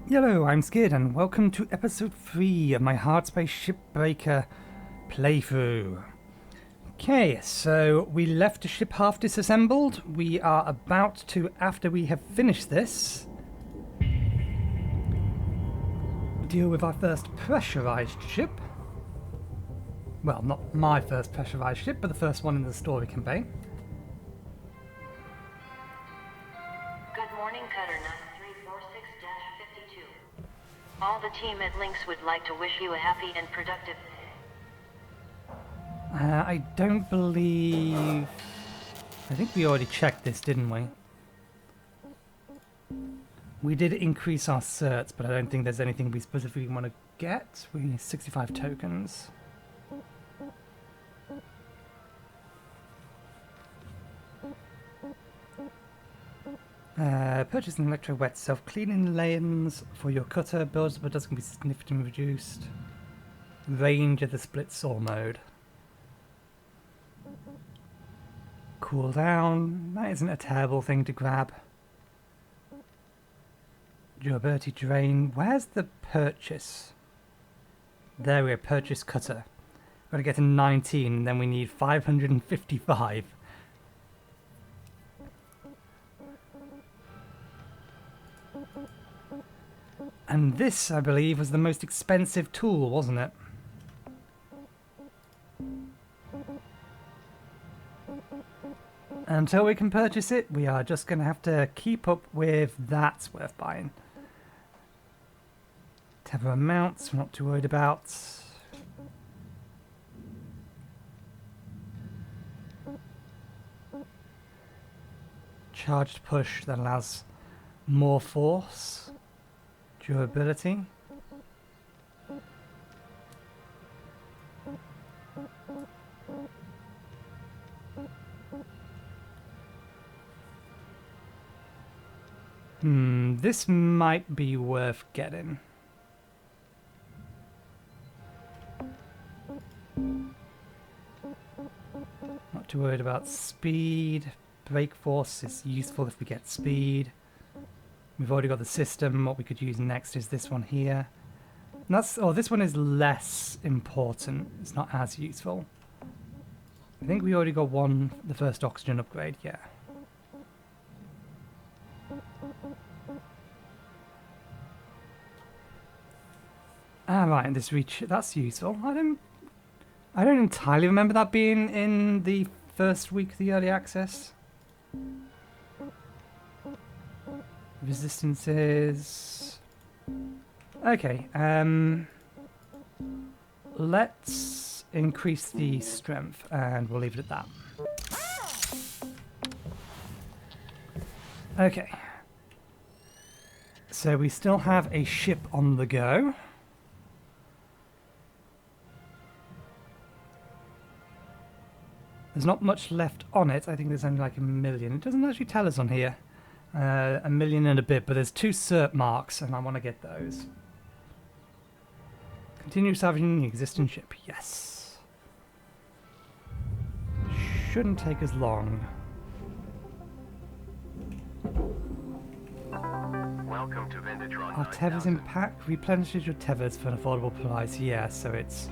Yello, I'm Skid, and welcome to episode 3 of my Hardspace Shipbreaker playthrough. Okay, so we left the ship half disassembled. We are about to, after we have finished this, deal with our first pressurised ship. Well, not my first pressurised ship, but the first one in the story campaign. Good morning, Cutter 9346-52. All the team at Lynx would like to wish you a happy and productive day. I don't believe... I think we already checked this, didn't we? We did increase our certs, but I don't think there's anything we specifically want to get. We need 65 tokens. Purchase an electro-wet self-cleaning lens for your cutter. Builds but doesn't be significantly reduced. Range of the split saw mode. Cool down. That isn't a terrible thing to grab. Durability drain. Where's the purchase? There we go, purchase cutter. We're going to get a 19, then we need 555. And this, I believe, was the most expensive tool, wasn't it? Until we can purchase it, we are just going to have to keep up with that's worth buying. Tether amounts, we're not too worried about. Charged push that allows more force. Durability. This might be worth getting. Not too worried about speed. Brake force is useful if we get speed. We've already got the system. What we could use next is this one here. And that's, oh, this one is less important. It's not as useful. I think we already got one, the first oxygen upgrade, yeah. Right, this reach, that's useful. I don't entirely remember that being in the first week of the early access. Resistances. Okay, let's increase the strength and we'll leave it at that. Okay. So we still have a ship on the go. There's not much left on it. I think there's only like 1 million. It doesn't actually tell us on here. 1 million and a bit, but there's 2 cert marks, and I want to get those. Continue salvaging the existing ship. Yes. Shouldn't take as long. Welcome to Vindatron. Our tethers in pack replenishes your tethers for an affordable price. Yeah, so it's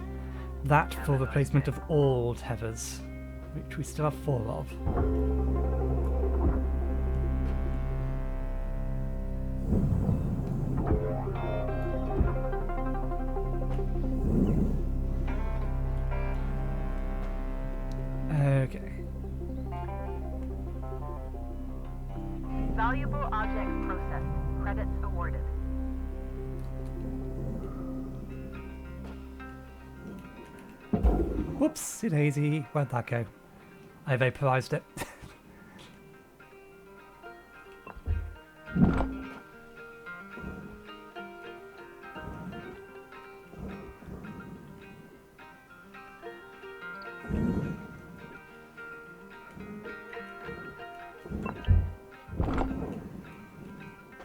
that for replacement of all tethers, which we still have 4 of. Okay. Valuable objects processed. Credits awarded. Whoopsie daisy. Where'd that go? I vaporized it.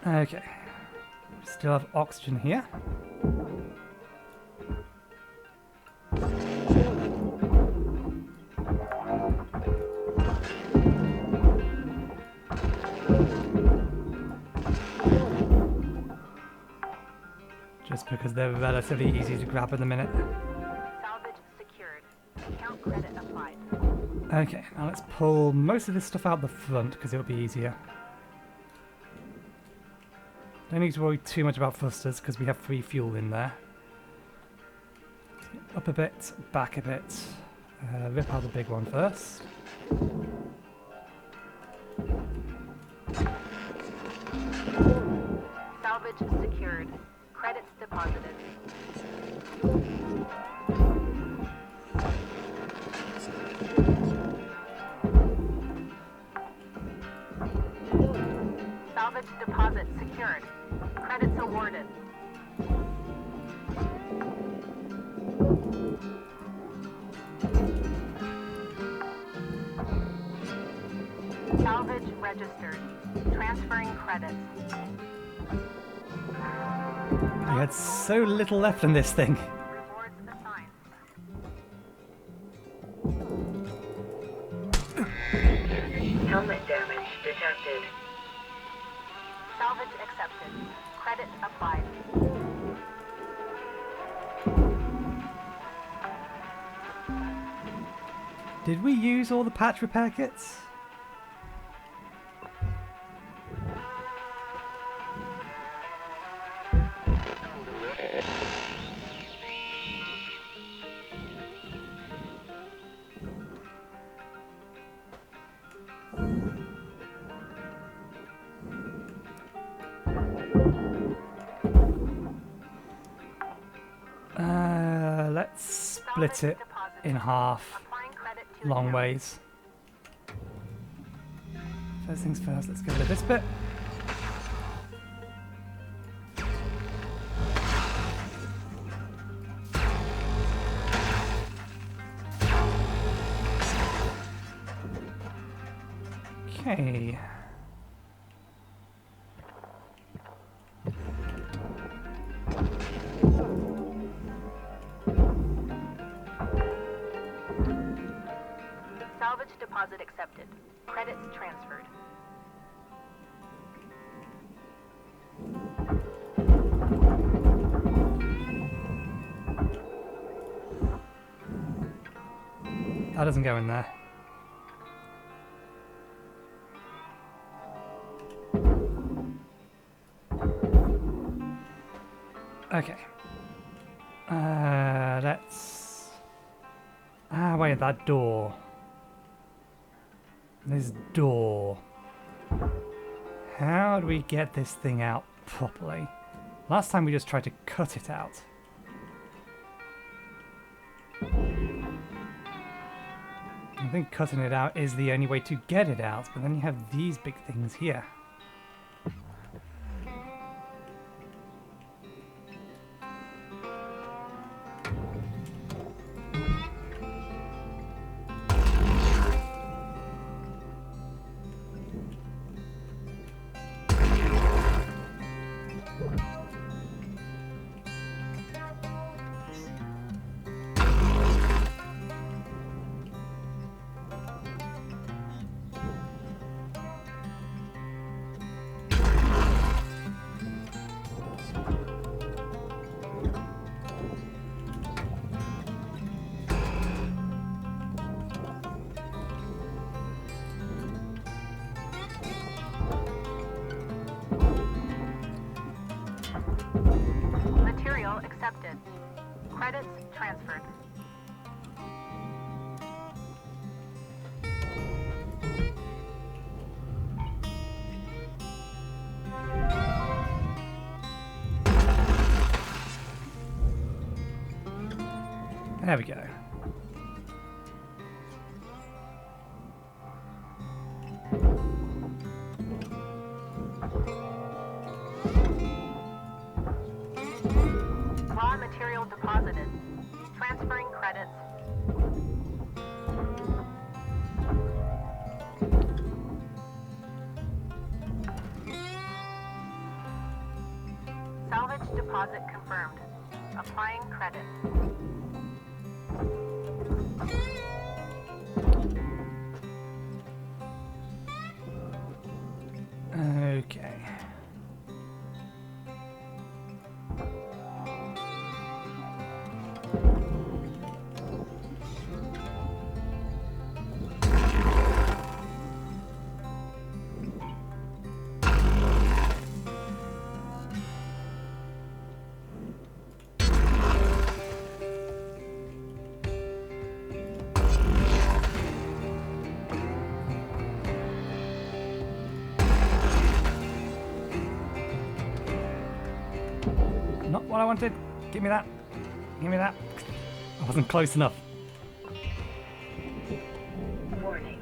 Okay. Still have oxygen here. just because they're relatively easy to grab at the minute. Salvage secured. Account credit applied. Okay, now let's pull most of this stuff out the front because it'll be easier. Don't need to worry too much about thrusters because we have free fuel in there. Up a bit, back a bit. Rip out the big one first. Salvage secured. Credits deposited. Salvage deposit secured. Credits awarded. Salvage registered. Transferring credits. We had so little left in this thing. Rewards assigned. Helmet damage detected. Salvage accepted. Credit applied. Did we use all the patch repair kits? Let's split it in half, Applying credit to long account. ways. First things first, let's get rid of this bit. Okay. Salvage deposit accepted. Credits transferred. That doesn't go in there. Okay. Let's... wait, that door. This door. How do we get this thing out properly? Last time we just tried to cut it out. I think cutting it out is the only way to get it out, but then you have these big things here. Material accepted. Credits transferred. There we go. Raw material deposited. Transferring credits. Salvage deposit confirmed. Applying credit. Okay. Not what I wanted. Give me that. Give me that. I wasn't close enough. Warning.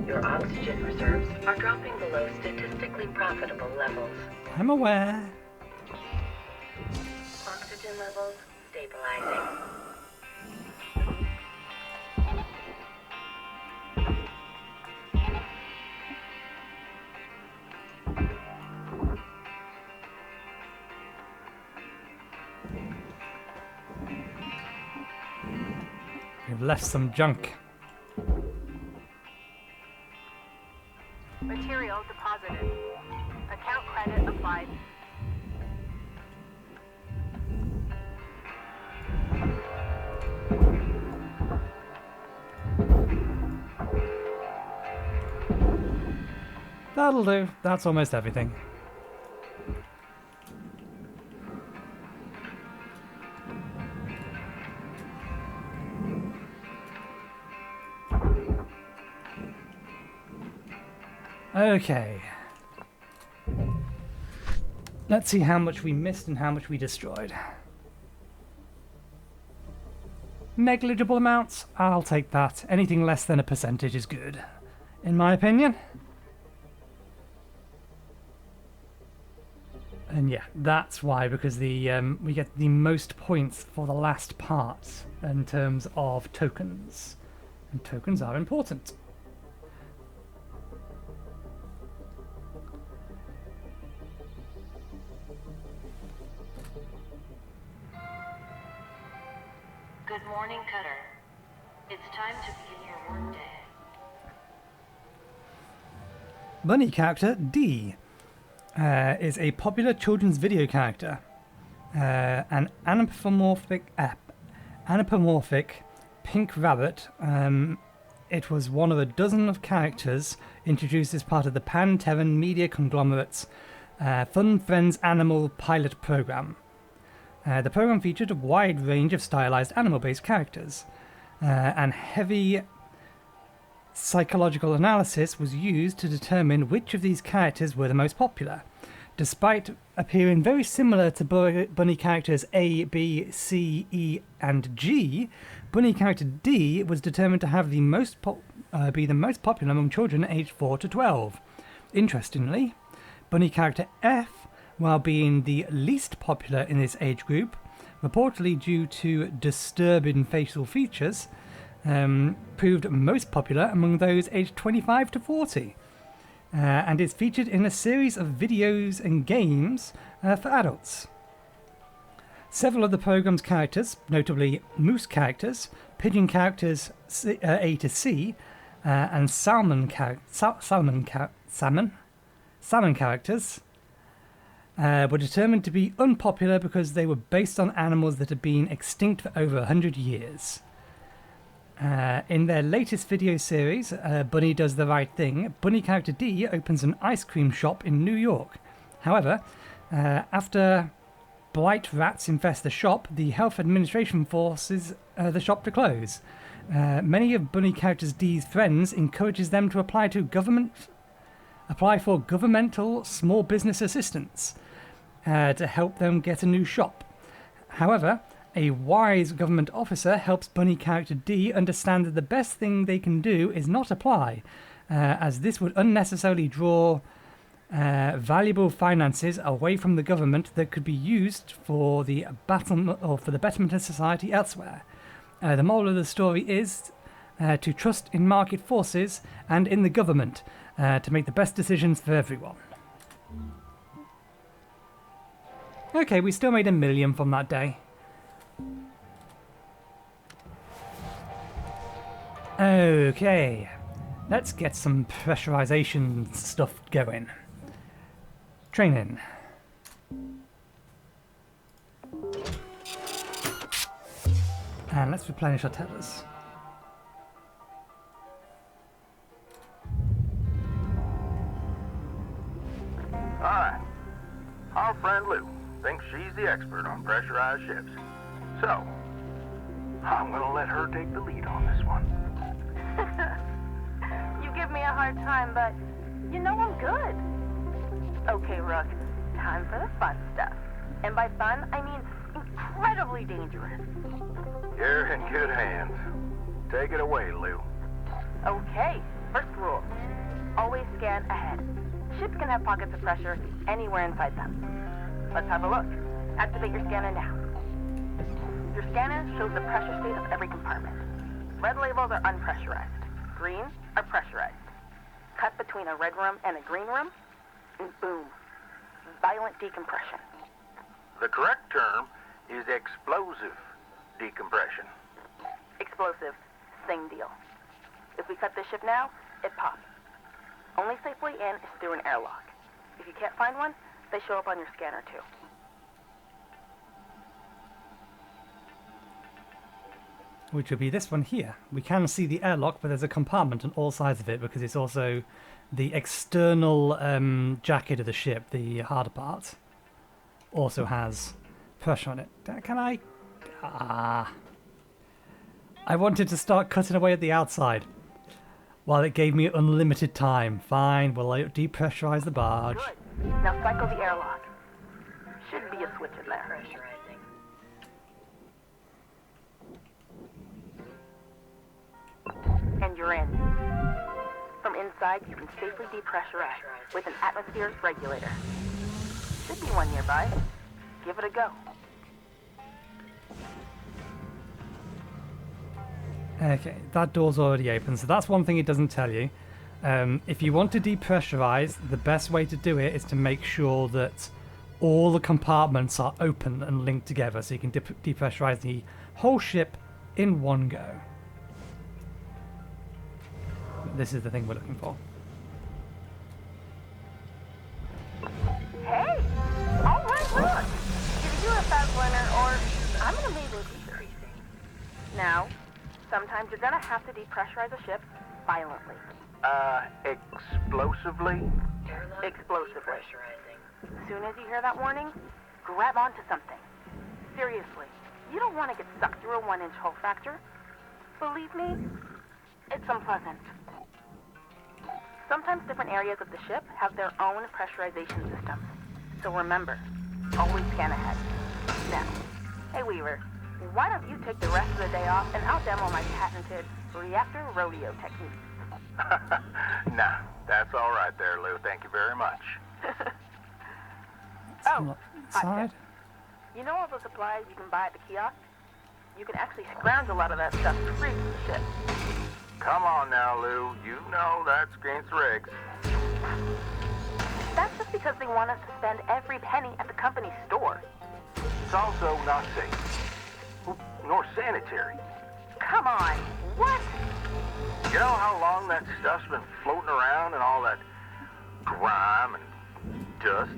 Your oxygen reserves are dropping below statistically profitable levels. I'm aware. Oxygen levels stabilizing. We've left some junk. Material deposited. Account credit applied. That'll do. That's almost everything. Okay. Let's see how much we missed and how much we destroyed. Negligible amounts? I'll take that. Anything less than a percentage is good, in my opinion. And yeah, that's why, because the we get the most points for the last part in terms of tokens. And tokens are important. Good morning, Cutter. It's time to begin your workday. Bunny character D is a popular children's video character. An anthropomorphic pink rabbit. It was one of a dozen of characters introduced as part of the Pan-Terran media conglomerate's Fun Friends Animal pilot program. The program featured a wide range of stylized animal-based characters, and heavy psychological analysis was used to determine which of these characters were the most popular. Despite appearing very similar to bunny characters A, B, C, E, and G, bunny character D was determined to have the be the most popular among children aged 4 to 12. Interestingly, bunny character F, while being the least popular in this age group, reportedly due to disturbing facial features, proved most popular among those aged 25 to 40, and is featured in a series of videos and games for adults. Several of the program's characters, notably moose characters, pigeon characters A to C, and salmon characters, were determined to be unpopular because they were based on animals that had been extinct for over 100 years. In their latest video series, Bunny Does the Right Thing, bunny character D opens an ice cream shop in New York. However, after blight rats infest the shop, the health administration forces the shop to close. Many of bunny character D's friends encourages them to apply for governmental small business assistance to help them get a new shop. However, a wise government officer helps bunny character D understand that the best thing they can do is not apply, as this would unnecessarily draw valuable finances away from the government that could be used for the betterment of society elsewhere. The moral of the story is to trust in market forces and in the government to make the best decisions for everyone. Okay, we still made $1 million from that day. Okay, let's get some pressurization stuff going. Training. And let's replenish our tethers. Alright. Our friend Lou thinks she's the expert on pressurized ships. So, I'm gonna let her take the lead on this one. You give me a hard time, but you know I'm good. Okay, Rook, time for the fun stuff. And by fun, I mean incredibly dangerous. You're in good hands. Take it away, Lou. Okay, first rule. Always scan ahead. Ships can have pockets of pressure anywhere inside them. Let's have a look. Activate your scanner now. Your scanner shows the pressure state of every compartment. Red labels are unpressurized. Green are pressurized. Cut between a red room and a green room, and boom, violent decompression. The correct term is explosive decompression. Explosive, same deal. If we cut this ship now, it pops. Only safe way in is through an airlock. If you can't find one, they show up on your scanner too. Which would be this one here. We can see the airlock, but there's a compartment on all sides of it because it's also the external jacket of the ship, the hard part, also has pressure on it. Can I? I wanted to start cutting away at the outside while it gave me unlimited time. Fine, we'll depressurize the barge. Good. Now cycle the airlock. Should be a switch in there. Pressurizing. And you're in. From inside, you can safely depressurize with an atmosphere regulator. Should be one nearby. Give it a go. Okay, that door's already open, so that's one thing it doesn't tell you. If you want to depressurize, the best way to do it is to make sure that all the compartments are open and linked together, so you can depressurize the whole ship in one go. This is the thing we're looking for. Hey! Alright, look! Either you're a fast learner or I'm an amazing teacher. Now, sometimes you're gonna have to depressurize a ship violently. Explosively? Explosively. Pressurizing. As soon as you hear that warning, grab onto something. Seriously, you don't want to get sucked through a 1-inch hole fracture. Believe me, it's unpleasant. Sometimes different areas of the ship have their own pressurization systems. So remember, always scan ahead. Now, hey Weaver, why don't you take the rest of the day off and out-demo my patented reactor rodeo technique? Nah, that's all right there, Lou. Thank you very much. Oh, hot Side. tip. You know all the supplies you can buy at the kiosk? You can actually scrounge a lot of that stuff free from the ship. Come on now, Lou. You know that's against the regs. That's just because they want us to spend every penny at the company store. It's also not safe. Nor sanitary. Come on, what? You know how long that stuff's been floating around and all that grime and dust?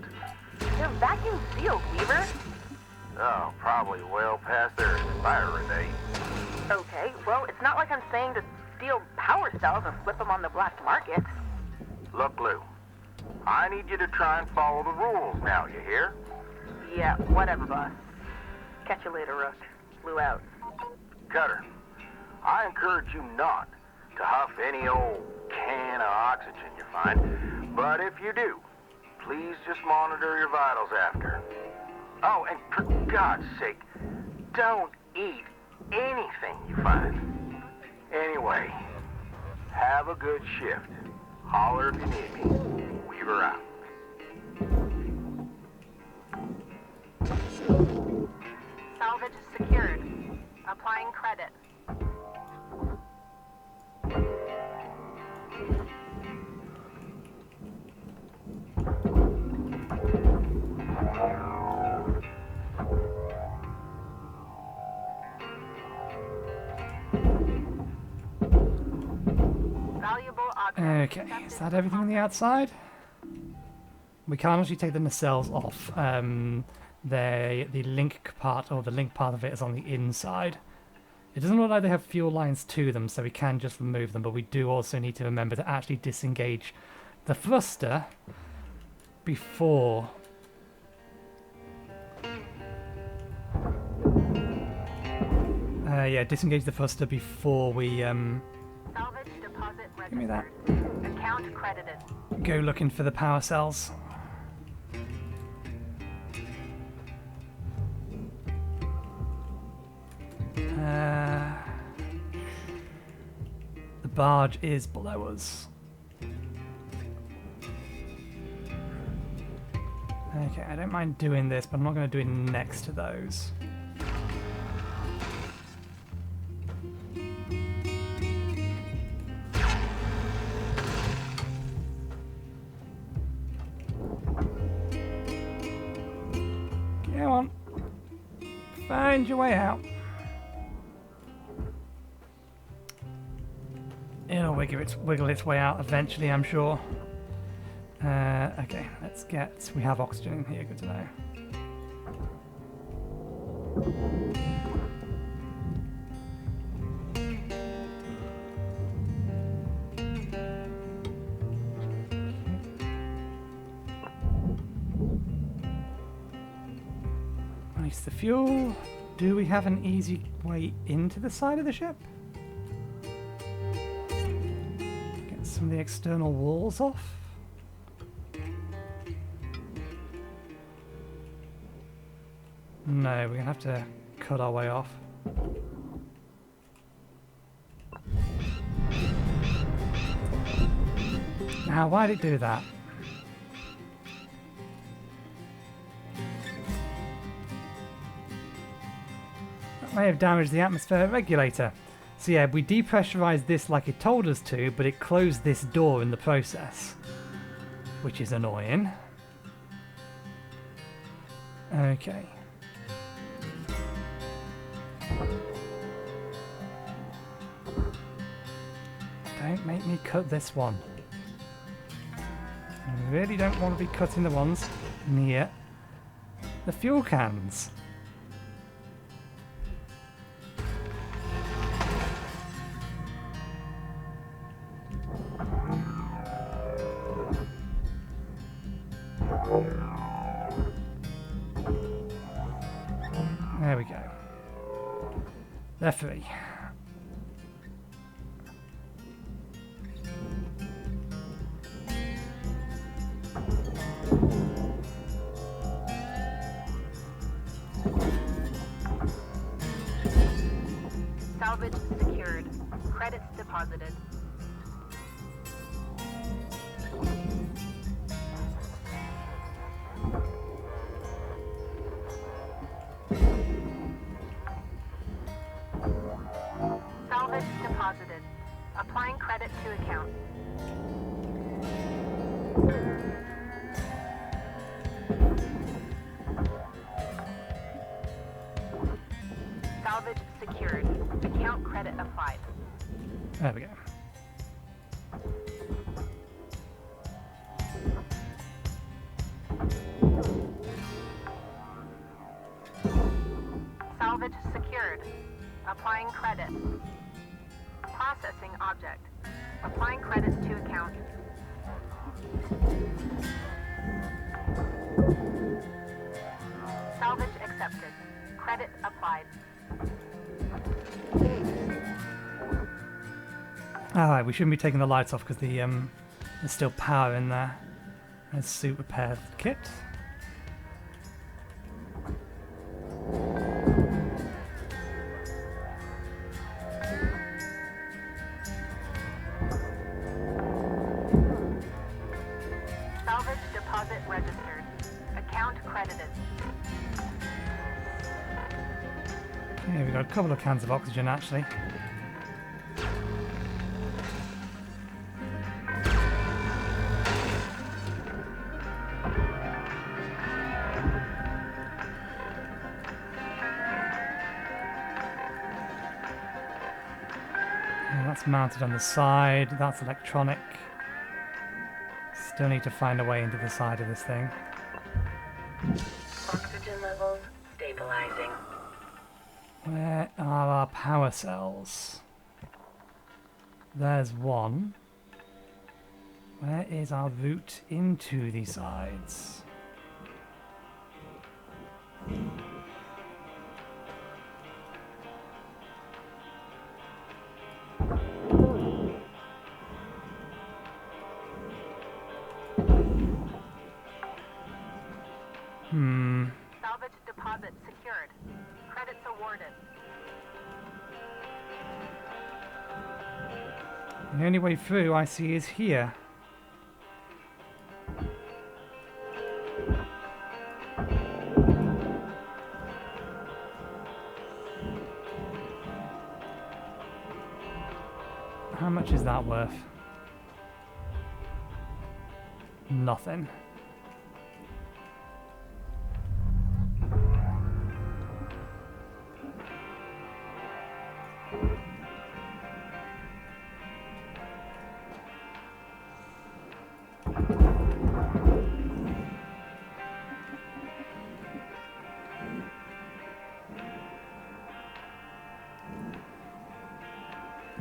They're vacuum sealed, Weaver. Oh, probably well past their expiry date. Okay, well, it's not like I'm saying to steal power cells and flip them on the black market. Look, Lou, I need you to try and follow the rules now, you hear? Yeah, whatever, boss. Catch you later, Rook. Lou out. Cutter, I encourage you not to huff any old can of oxygen you find, but if you do, please just monitor your vitals after. Oh, and for God's sake, don't eat anything you find. Anyway, have a good shift. Holler if you need me. Weaver out. Salvage secured. Applying credit. Valuable object. Okay, is that everything on the outside? We can't actually take the nacelles off. The link part, or the link part of it, is on the inside. It doesn't look like they have fuel lines to them, so we can just remove them, but we do also need to remember to actually disengage the thruster before. Yeah, disengage the thruster before we Salvage deposit registered. give me that. Account credited. Go looking for the power cells. The barge is below us. Okay, I don't mind doing this, but I'm not going to do it next to those. Come on. Find your way out. It'll wiggle its way out eventually, I'm sure. Okay, let's get... We have oxygen in here, good to know. Nice, the fuel. Do we have an easy way into the side of the ship? Get some of the external walls off. No, we're going to have to cut our way off. Now, why did it do that? That may have damaged the atmosphere regulator. So yeah, we depressurized this like it told us to, but it closed this door in the process. Which is annoying. Okay. Don't make me cut this one. I really don't want to be cutting the ones near the fuel cans. There we go. They're free. Salvage secured. Credits deposited. Salvage deposited. Applying credit to account. Salvage secured. Account credit applied. There we go. Salvage secured. Applying credit. Processing object. Applying credits to account. Salvage accepted. Credit applied. Alright, we shouldn't be taking the lights off because there's still power in there. There's suit repair kit. Salvage deposit registered. Account credited. Yeah, we've got a couple of cans of oxygen actually. That's mounted on the side, that's electronic. Still need to find a way into the side of this thing. Oxygen levels stabilizing. Where are our power cells? There's one. Where is our route into the sides? Salvage deposit secured. Credits awarded. The only way through I see is here. How much is that worth? Nothing.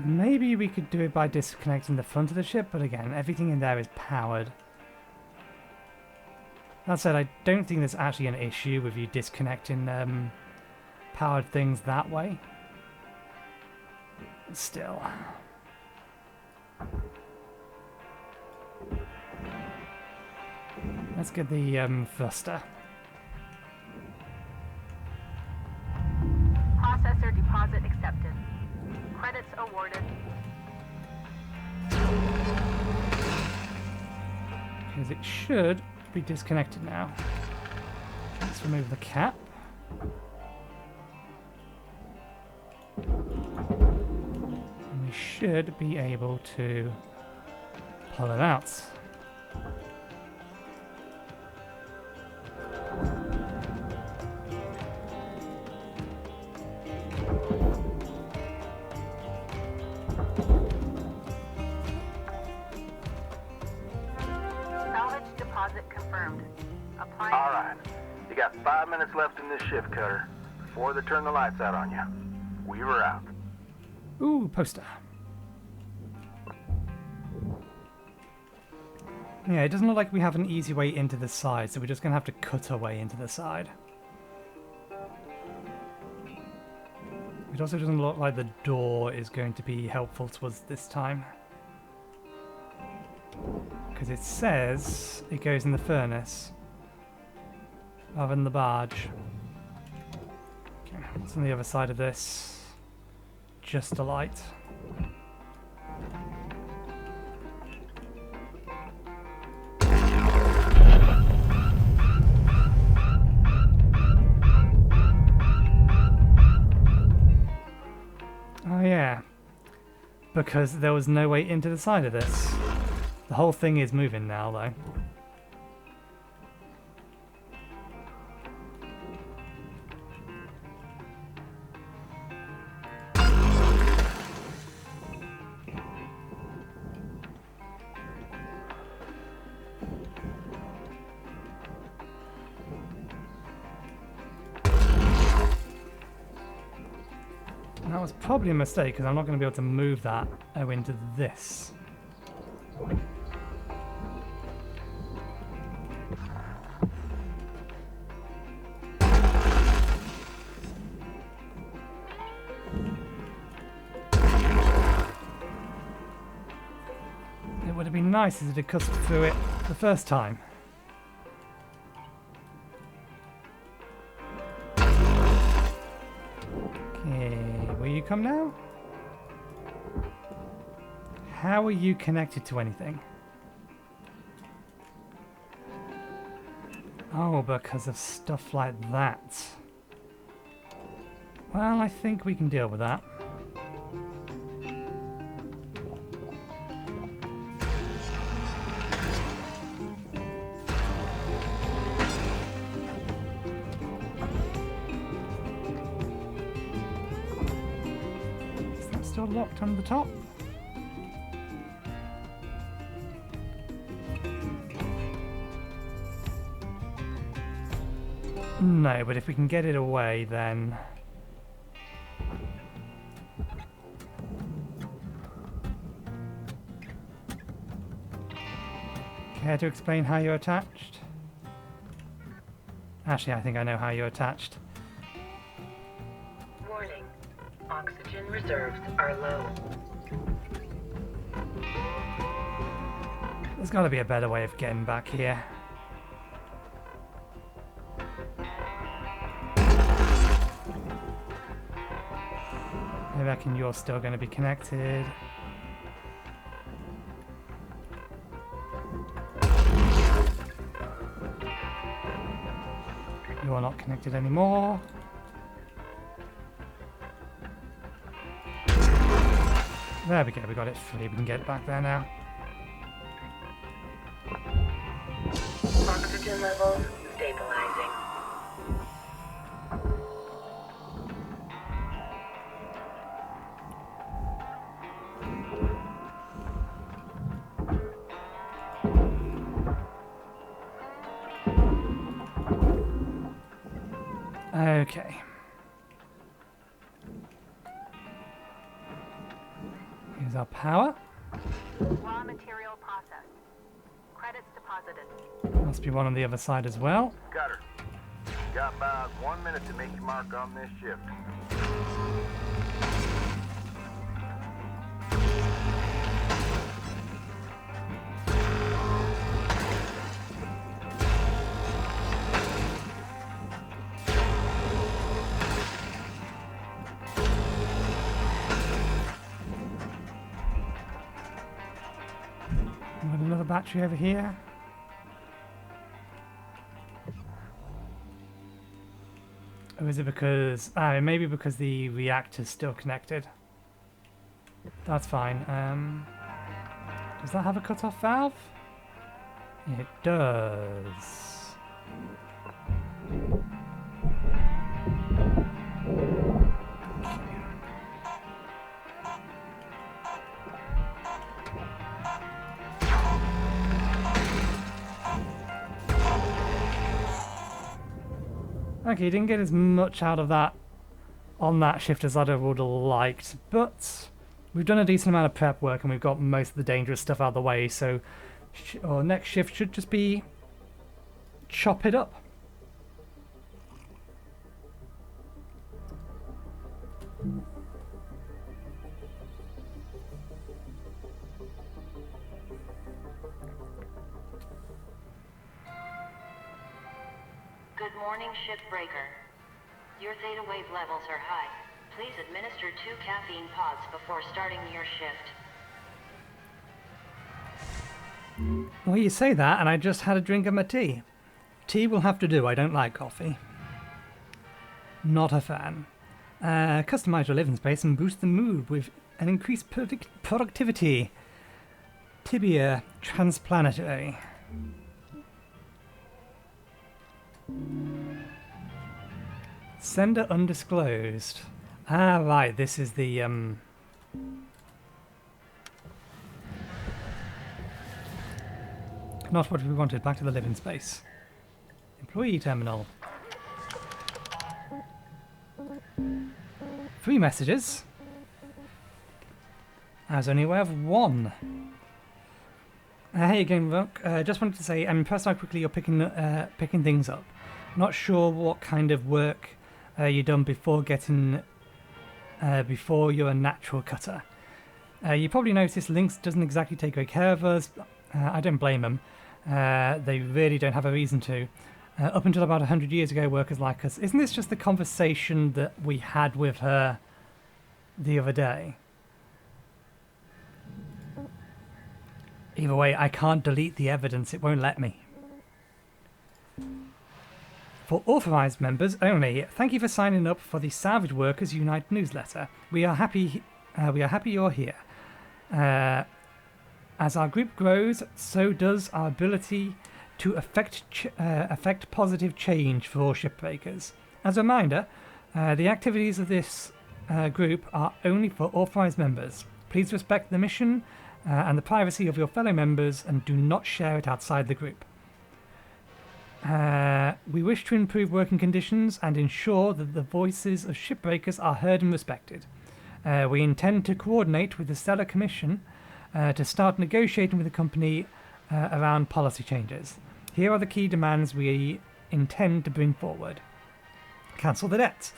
Maybe we could do it by disconnecting the front of the ship, but again, everything in there is powered. That said, I don't think there's actually an issue with you disconnecting powered things that way. Still. Let's get the thruster. Processor deposit accepted. Credits awarded. Because it should be disconnected now. Let's remove the cap. And we should be able to pull it out. Salvage deposit confirmed. Applying. All right. You got 5 minutes left in this shift cutter before they turn the lights out on you. Weaver out. Ooh, poster. Yeah, it doesn't look like we have an easy way into the side, so we're just going to have to cut our way into the side. It also doesn't look like the door is going to be helpful to us this time. Because it says it goes in the furnace rather than the barge. Okay, what's on the other side of this? Just a light. Oh yeah, because there was no way into the side of this. The whole thing is moving now though. That was probably a mistake because I'm not going to be able to move that into this. It would have been nice if it had cut through it the first time. Will you come now? How are you connected to anything? Oh, because of stuff like that. Well, I think we can deal with that. Still locked on the top. No, but if we can get it away, then care to explain how you're attached? Actually, I think I know how you're attached. Warning. Oxygen reserves are low. There's got to be a better way of getting back here. I reckon you're still going to be connected. You're not connected anymore. There we go, we got it free. We can get it back there now. Oxygen levels stabilizing. Okay. Here's our power. Raw material processed. Credits deposited. Must be one on the other side as well. Cutter, you got about 1 minute to make your mark on this shift. We've got another battery over here. Or is it because... it may be because the reactor's still connected. That's fine. Does that have a cut-off valve? It does. Okay, didn't get as much out of that on that shift as I would have liked, but we've done a decent amount of prep work and we've got most of the dangerous stuff out of the way, so our next shift should just be chop it up. Good morning, Shipbreaker. Your theta wave levels are high. Please administer 2 caffeine pods before starting your shift. Well, you say that, and I just had a drink of my tea. Tea will have to do. I don't like coffee. Not a fan. Customize your living space and boost the mood with an increased productivity. Tibia transplanetary. Sender undisclosed. Ah, right. This is the not what we wanted. Back to the living space. Employee terminal. 3 messages. I was only aware of 1. Hey again, Rook. Just wanted to say I'm impressed how quickly you're picking things up. Not sure what kind of work you've done before before you're a natural cutter. You probably noticed Lynx doesn't exactly take great care of us. I don't blame them. They really don't have a reason to. Up until about 100 years ago, workers like us. Isn't this just the conversation that we had with her the other day? Either way, I can't delete the evidence. It won't let me. For authorized members only, thank you for signing up for the Salvage Workers Unite newsletter. We are happy you're here. As our group grows, so does our ability to affect positive change for all shipbreakers. As a reminder, the activities of this group are only for authorized members. Please respect the mission and the privacy of your fellow members and do not share it outside the group. We wish to improve working conditions and ensure that the voices of shipbreakers are heard and respected. We intend to coordinate with the Stellar Commission to start negotiating with the company around policy changes. Here are the key demands we intend to bring forward. Cancel the debts.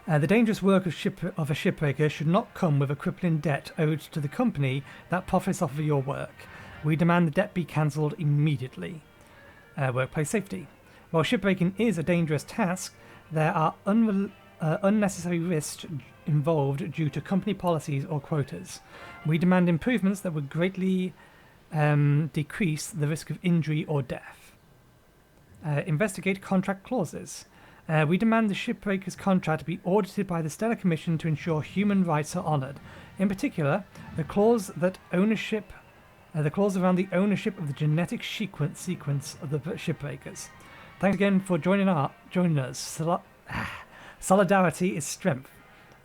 The dangerous work of a shipbreaker should not come with a crippling debt owed to the company that profits off of your work. We demand the debt be cancelled immediately. Workplace safety. While shipbreaking is a dangerous task, there are unnecessary risks involved due to company policies or quotas. We demand improvements that would greatly decrease the risk of injury or death. Investigate contract clauses. We demand the Shipbreaker's contract be audited by the Stellar Commission to ensure human rights are honoured. In particular, the clause around the ownership of the genetic sequence of the Shipbreakers. Thanks again for joining us. Solidarity is strength,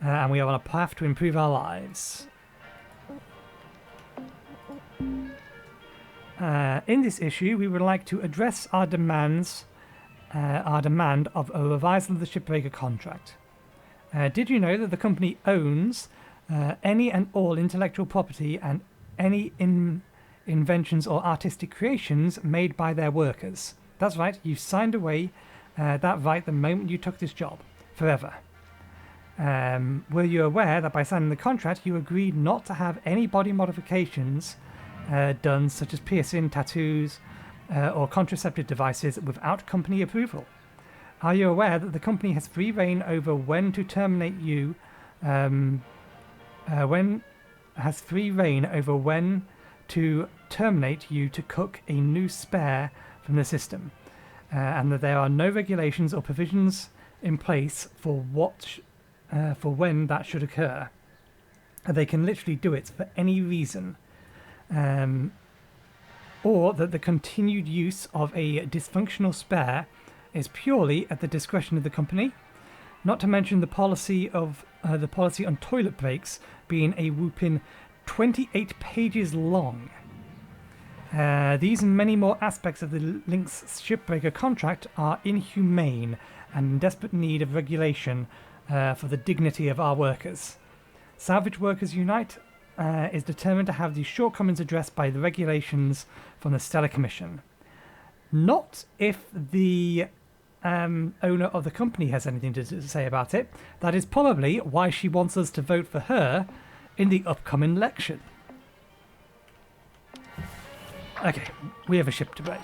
and we are on a path to improve our lives. In this issue, we would like to address our demand of a revisal of the Shipbreaker contract. Did you know that the company owns any and all intellectual property and any inventions or artistic creations made by their workers? That's right, you signed away that right the moment you took this job, forever. Were you aware that by signing the contract you agreed not to have any body modifications done, such as piercing, tattoos, or contraceptive devices without company approval? Are you aware that the company has free reign over when to terminate you to cook a new spare from the system, and that there are no regulations or provisions in place for when that should occur? They can literally do it for any reason, or that the continued use of a dysfunctional spare is purely at the discretion of the company. Not to mention the policy on toilet breaks being a whopping 28 pages long. These and many more aspects of the Lynx Shipbreaker contract are inhumane and in desperate need of regulation for the dignity of our workers. Salvage Workers Unite is determined to have these shortcomings addressed by the regulations from the Stellar Commission. Not if the owner of the company has anything to say about it. That is probably why she wants us to vote for her in the upcoming election. Okay, we have a ship to break.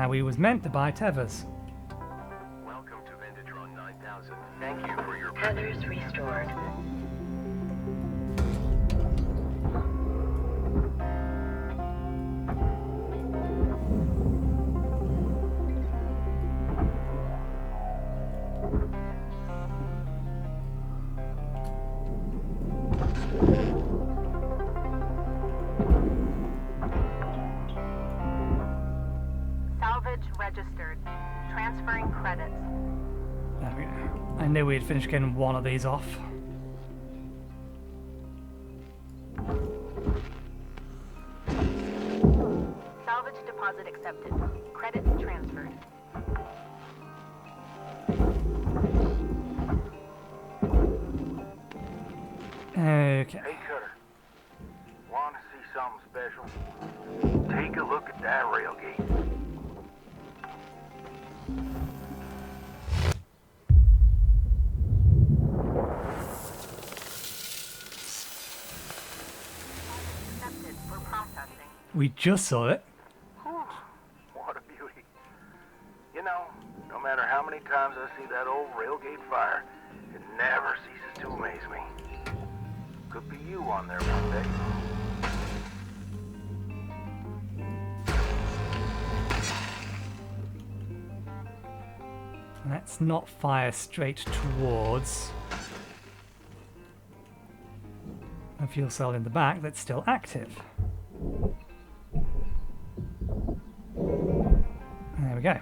We was meant to buy tethers. Welcome to Vintatron 9000. Thank you for your Tethers restored. Registered. Transferring credits. There we go. I knew we'd finish getting one of these off. Salvage deposit accepted. Credit transferred. Okay. Hey, Cutter. Want to see something special? Take a look at that railgate. Accepted for processing. We just saw it. What a beauty. You know, no matter how many times I see that old railgate fire, it never ceases to amaze me. Could be you on there one day. Let's not fire straight towards a fuel cell in the back that's still active. There we go.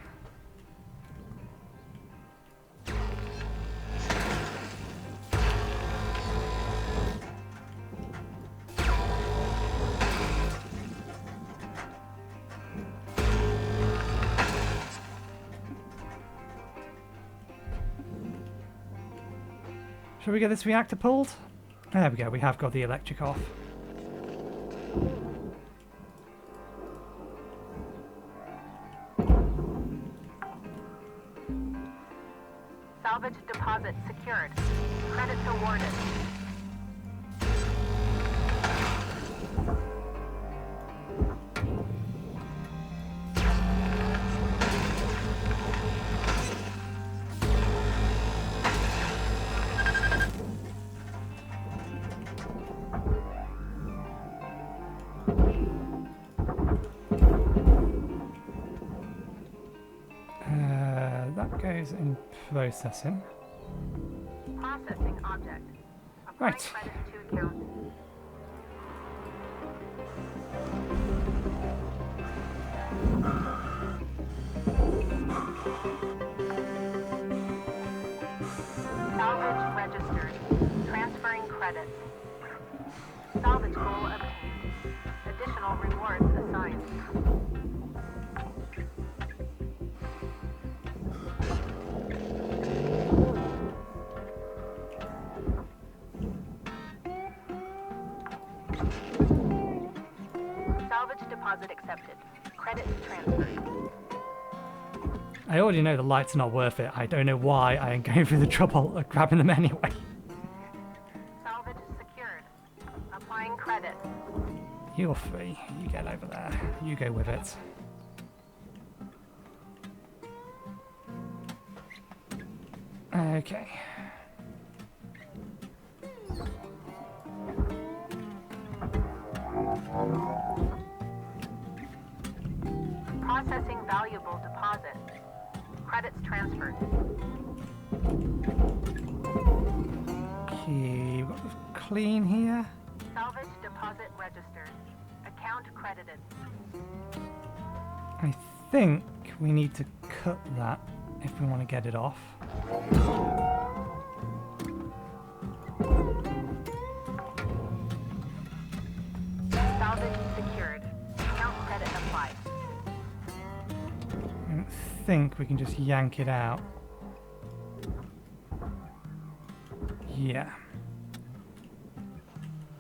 Shall we get this reactor pulled? There we go, we have got the electric off. Salvage deposit secured. Credits awarded. is in processing. Processing object. Applying Right. credit to account. Salvage registered. Transferring credits. Salvage goal obtained. Additional rewards assigned. Salvage deposit accepted. Credits transferred. I already know the lights are not worth it. I don't know why I am going through the trouble of grabbing them anyway. Salvage secured. Applying credit. You're free. You get over there. You go with it. Okay. Processing valuable deposit. Credits transferred. Okay, we've got the clean here. Salvage deposit registered. Account credited. I think we need to cut that if we want to get it off. Salvage secured. Account credit applied. I don't think we can just yank it out. Yeah.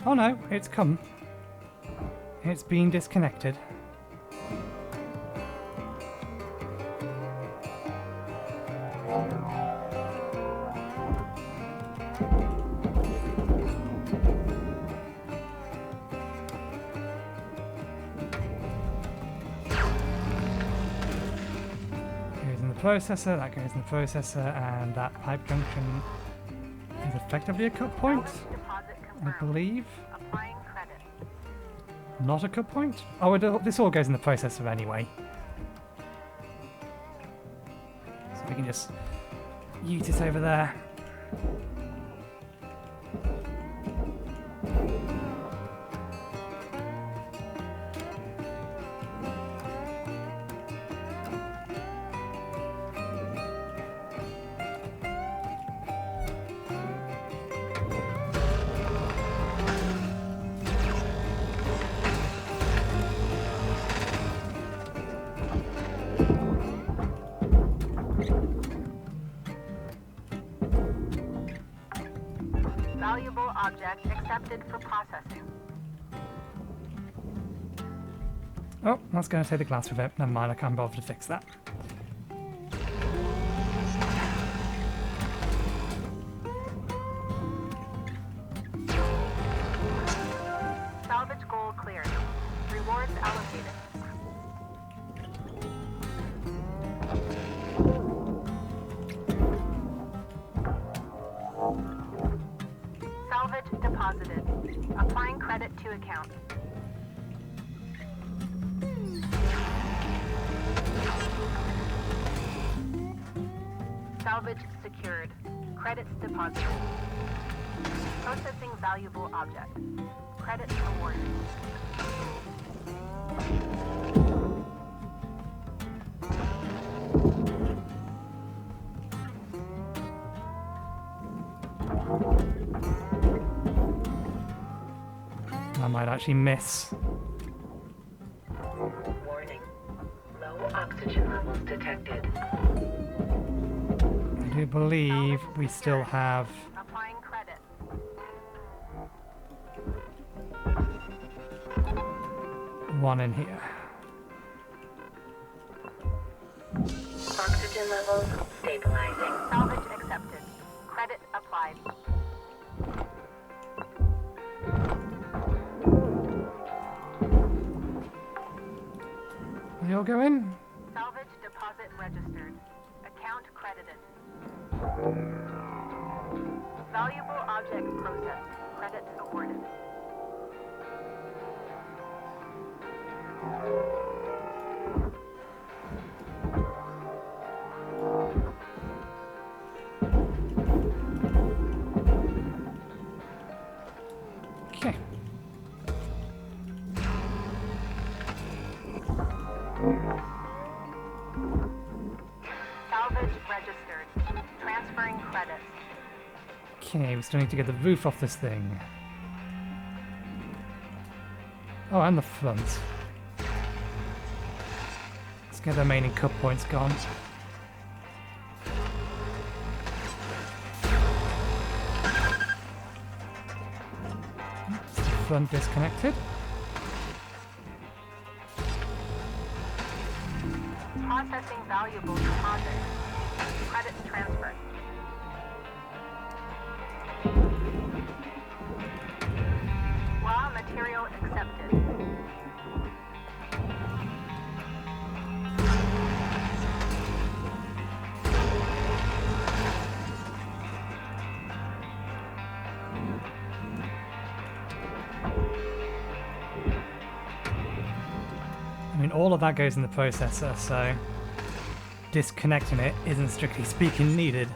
Oh no, it's come. It's been disconnected. Goes in the processor, that goes in the processor, and that pipe junction is effectively a cut point, Salvage deposit I confirmed. believe. Applying credit. Not a cut point? Oh, this all goes in the processor anyway. So we can just ute it over there. Valuable object accepted for processing. Oh, that's going to take the glass with it. Never mind, I can't bother to fix that. Salvage goal cleared. Rewards allocated. Salvage deposited. Applying credit to account. Salvage secured. Credits deposited. Processing valuable object. Credits awarded. I might actually miss. Warning. Low oxygen levels detected. I do believe we still have Applying credit. one in here. Oxygen levels stabilizing. Salvage accepted. Credit applied. Are you all going? Salvage deposit registered. Account credited. Valuable object processed. Credits awarded. Okay. Salvage registered. Transferring credits. Okay, we still need to get the roof off this thing. Oh, and the front. Let's get the remaining cut points gone. Oops, the front disconnected. Processing valuable deposit. Credits transferred. Raw material accepted. I mean, all of that goes in the processor, so disconnecting it isn't strictly speaking needed.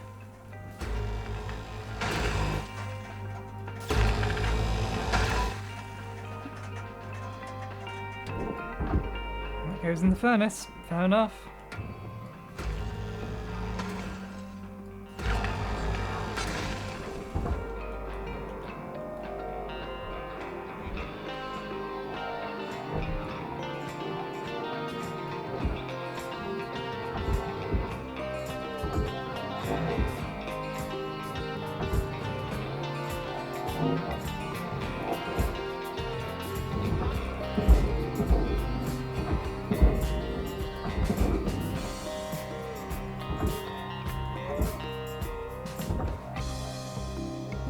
That goes in the furnace, fair enough.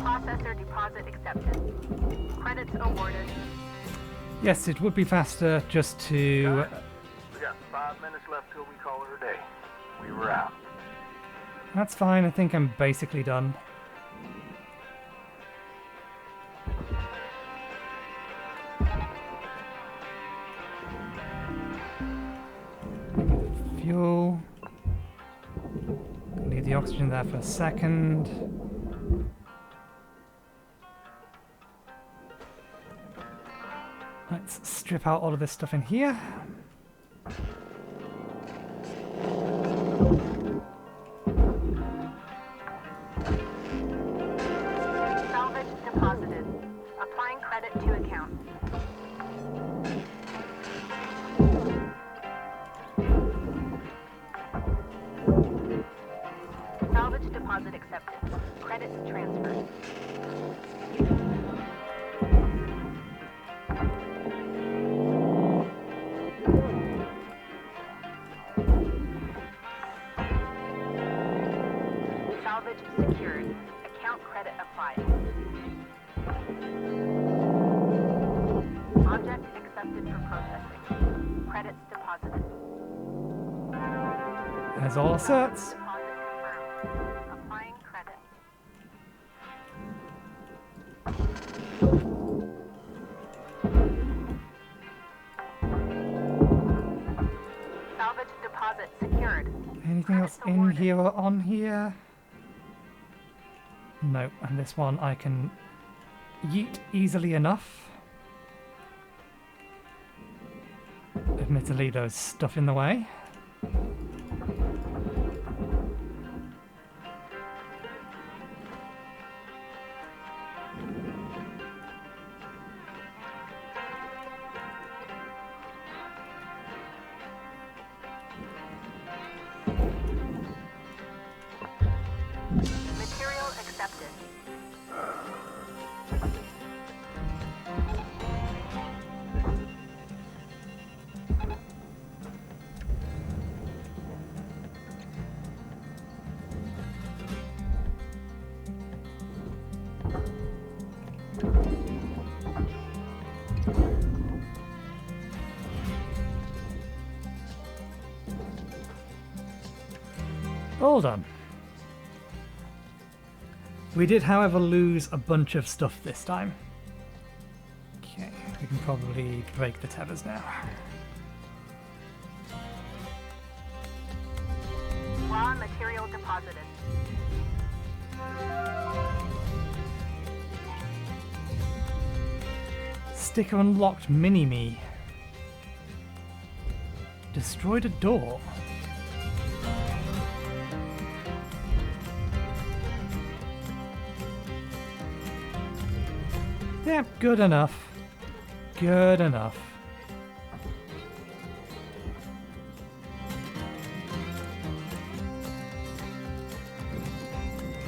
Processor deposit accepted. Credits awarded. Yes, it would be faster just to... We got 5 minutes left till we call it a day. We were out. That's fine, I think I'm basically done. Fuel. Leave the oxygen there for a second. Let's strip out all of this stuff in here. Salvage deposited. Applying credit to account. Salvage deposit accepted. Credits transferred. Salvage secured. Account credit applied. Object accepted for processing. Credits deposited. There's all our certs. Deposit confirmed. Applying credit. Salvage deposit secured. Anything else in here or on here? No, and this one I can yeet easily enough. Admittedly, there's stuff in the way. Material accepted. All done. We did, however, lose a bunch of stuff this time. Okay, we can probably break the tethers now. Raw material deposited. sticker unlocked mini-me. Destroyed a door. Yeah, good enough. Good enough.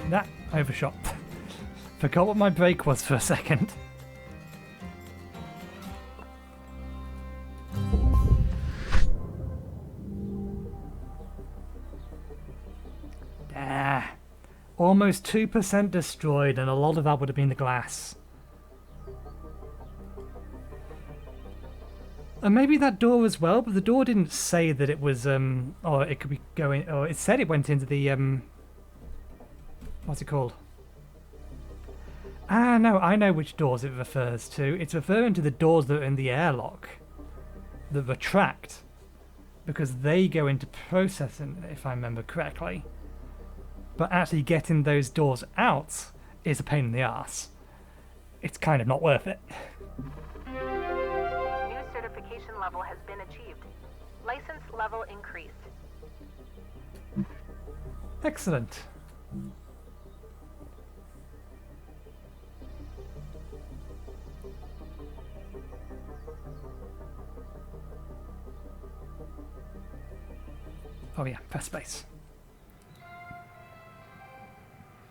Nah, overshot. Forgot what my brake was for a second. Ah, almost 2% destroyed, and a lot of that would have been the glass. And maybe that door as well, but the door didn't say that it was, or it could be going, or it said it went into the, what's it called? Ah, no, I know which doors it refers to. It's referring to the doors that are in the airlock that retract, because they go into processing, if I remember correctly. But actually getting those doors out is a pain in the ass. It's kind of not worth it. New certification level has been achieved. License level increased. Excellent. Oh yeah, press space.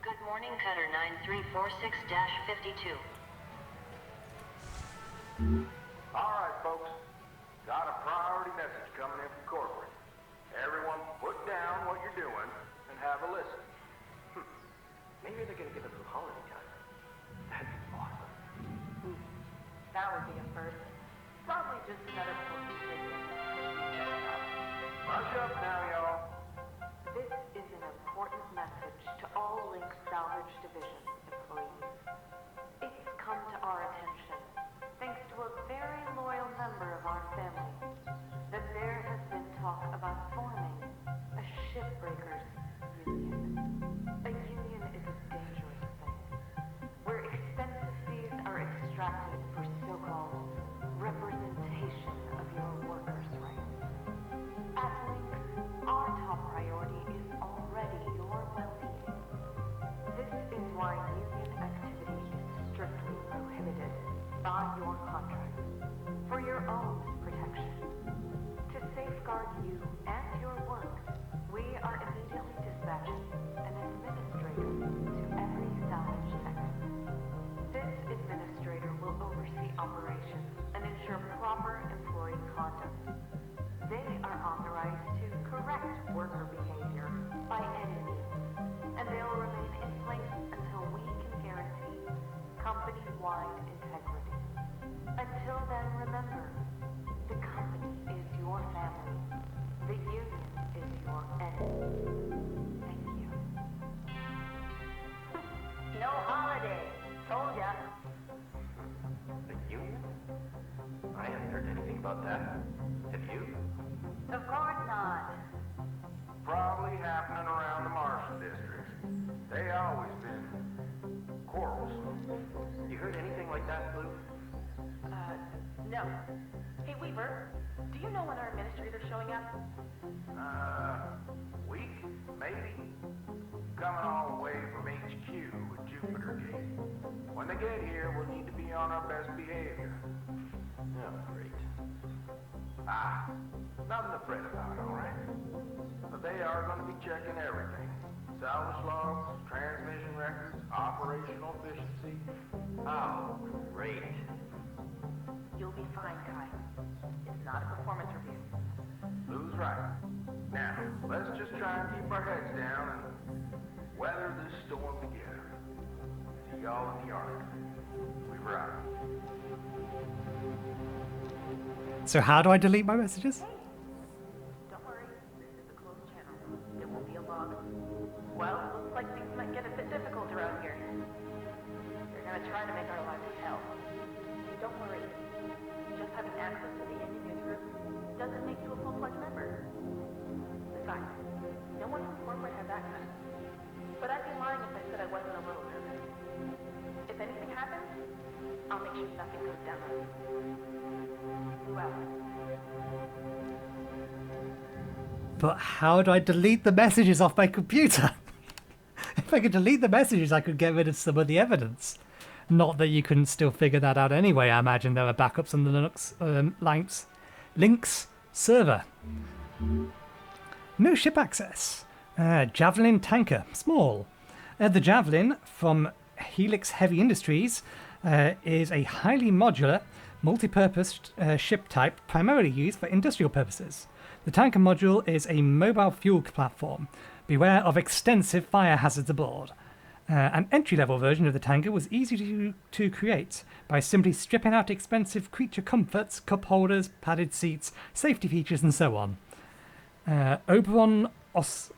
Good morning, Cutter 9346-52. All right, folks. Got a priority message coming in from corporate. Everyone put down what you're doing and have a listen. Maybe they're gonna give us some holiday time. That'd be awesome. That would be a first. Probably just another Rush up now, y'all. This is an important message to all Lynx Salvage Division employees. It's come to our attention, thanks to a very loyal member of our family, that there has been talk about forming a Shipbreakers union. A union is a dangerous thing, where expensive fees are extracted for so-called representation of your workers' rights. At Lynx, our top priority is already your well-being. This is why union activity is strictly prohibited by your contract, for your own protection. To safeguard you and your work, we are immediately dispatching an administrator to every salvage sector. This administrator will oversee operations and ensure proper employee conduct. They are authorized to correct worker behavior by any means, and they'll remain in place until we can guarantee company-wide integrity. Until then, remember, the company is your family. The union is your enemy. Thank you. No holiday. Told ya. The union? I haven't heard anything about that. Have you? Of course not. Probably happening around the Marshall districts. They always been quarrelsome. You heard anything like that, Blue? No. Hey, Weaver, do you know when our administrator's showing up? Week, maybe. Coming all the way from HQ with Jupiter Gate. When they get here, we'll need to be on our best behavior. Oh, great. Nothing to fret about, all right? But they are going to be checking everything. Salvage logs, transmission records, operational efficiency. Oh, great. You'll be fine, Kai. It's not a performance review. Lou's right. Now, let's just try and keep our heads down and weather this storm together. See y'all in the yard. We're out. So how do I delete my messages? Don't worry, this is a closed channel. There won't be a log. Well, looks like things might get a bit difficult around here. They're gonna try to make our lives hell. Don't worry. Just having access to the engineer's group doesn't make you a full-fledged member. Besides, no one from corporate has access. But I'd be lying if I said I wasn't a little nervous. If anything happens, I'll I'll make sure nothing goes down. Well, But how do I delete the messages off my computer? If I could delete the messages, I could get rid of some of the evidence. Not that you couldn't still figure that out anyway. I imagine there are backups on the Lynx server. No ship access. Javelin tanker, small. The Javelin from Helix Heavy Industries is a highly modular, multi-purpose ship type primarily used for industrial purposes. The tanker module is a mobile fuel platform. Beware of extensive fire hazards aboard. An entry-level version of the tanker was easy to create by simply stripping out expensive creature comforts, cup holders, padded seats, safety features, and so on. Oberon Ocide,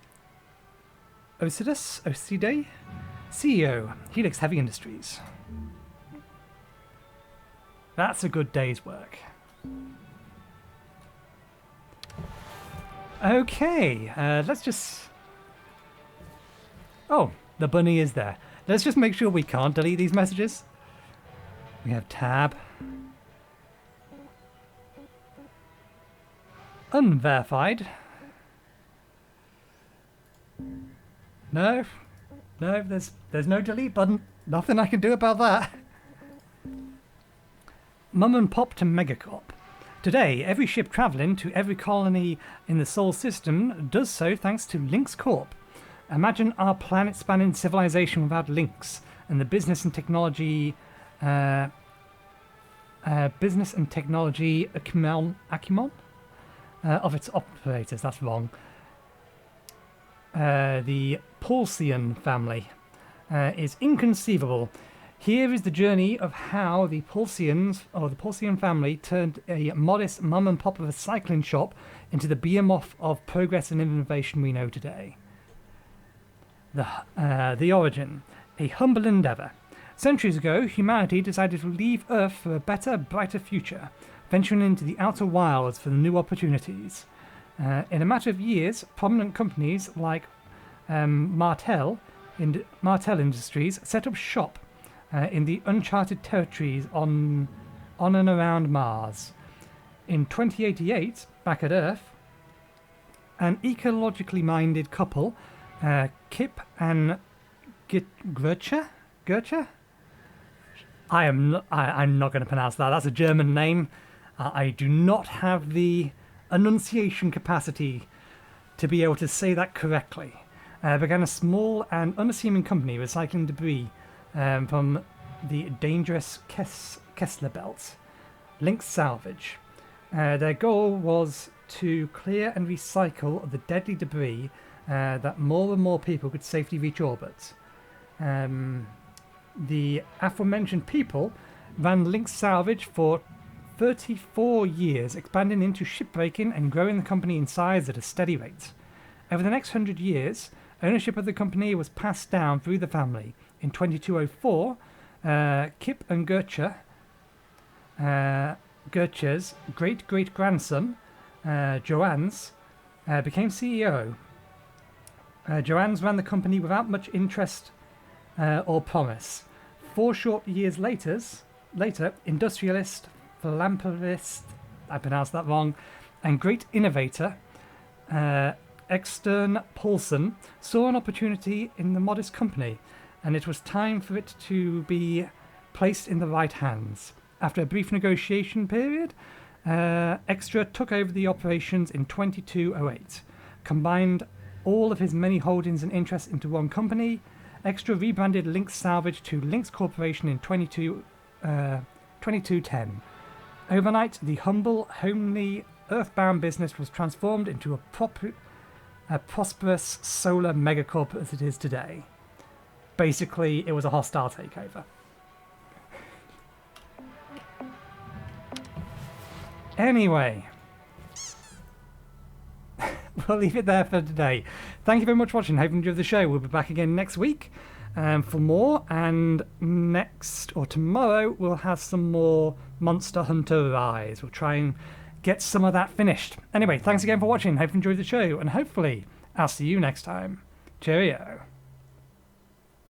CEO, Helix Heavy Industries. That's a good day's work. Okay, let's just... Oh, the bunny is there. Let's just make sure we can't delete these messages. We have tab. Unverified. No, there's no delete button. Nothing I can do about that. Mum and Pop to Megacorp. Today, every ship travelling to every colony in the Sol system does so thanks to Lynx Corp. Imagine our planet-spanning civilization without Lynx and the business and technology acumen of its operators. That's wrong. The Pulsian family is inconceivable. Here is the journey of how the Pulsian family turned a modest mum and pop of a cycling shop into the behemoth of progress and innovation we know today. The origin, a humble endeavour. Centuries ago, humanity decided to leave Earth for a better, brighter future, venturing into the outer wilds for the new opportunities. In a matter of years, prominent companies like Martel Industries set up shop in the uncharted territories on and around Mars. In 2088, back at Earth, an ecologically minded couple, Kip and Gertrude? I'm not going to pronounce that. That's a German name. I do not have the enunciation capacity to be able to say that correctly. Began a small and unassuming company recycling debris from the dangerous Kessler Belt, Lynx Salvage. Their goal was to clear and recycle the deadly debris that more and more people could safely reach orbit. The aforementioned people ran Lynx Salvage for 34 years, expanding into shipbreaking and growing the company in size at a steady rate. Over the next 100 years, ownership of the company was passed down through the family. In 2204, Kip and Gertrude's great-great-grandson, Johannes, became CEO. Johannes ran the company without much interest or promise. 4 short years later, industrialist, philanthropist, I pronounced that wrong, and great innovator, Extern Paulson, saw an opportunity in the modest company, and it was time for it to be placed in the right hands. After a brief negotiation period, Extra took over the operations in 2208, combined all of his many holdings and interests into one company. Extra rebranded Lynx Salvage to Lynx Corporation in 2210. Overnight, the humble, homely, earthbound business was transformed into a prosperous solar megacorp as it is today. Basically, it was a hostile takeover. Anyway, we'll leave it there for today. Thank you very much for watching. Hope you enjoyed the show. We'll be back again next week for more. And next, or tomorrow, we'll have some more Monster Hunter Rise. We'll try and get some of that finished. Anyway, thanks again for watching. Hope you enjoyed the show. And hopefully, I'll see you next time. Cheerio.